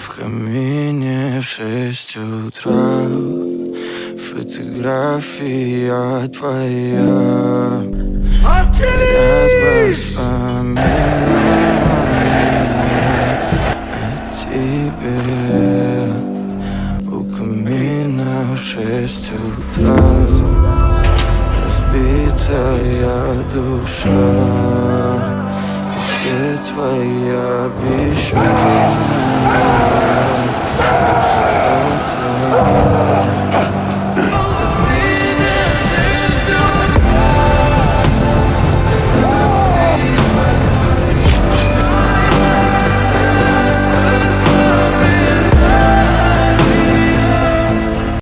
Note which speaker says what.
Speaker 1: В камине в 6 утра фотография твоя. Горят воспоминания о тебе. У камина в 6 утра разбитая душа. И все твои обещания пустота.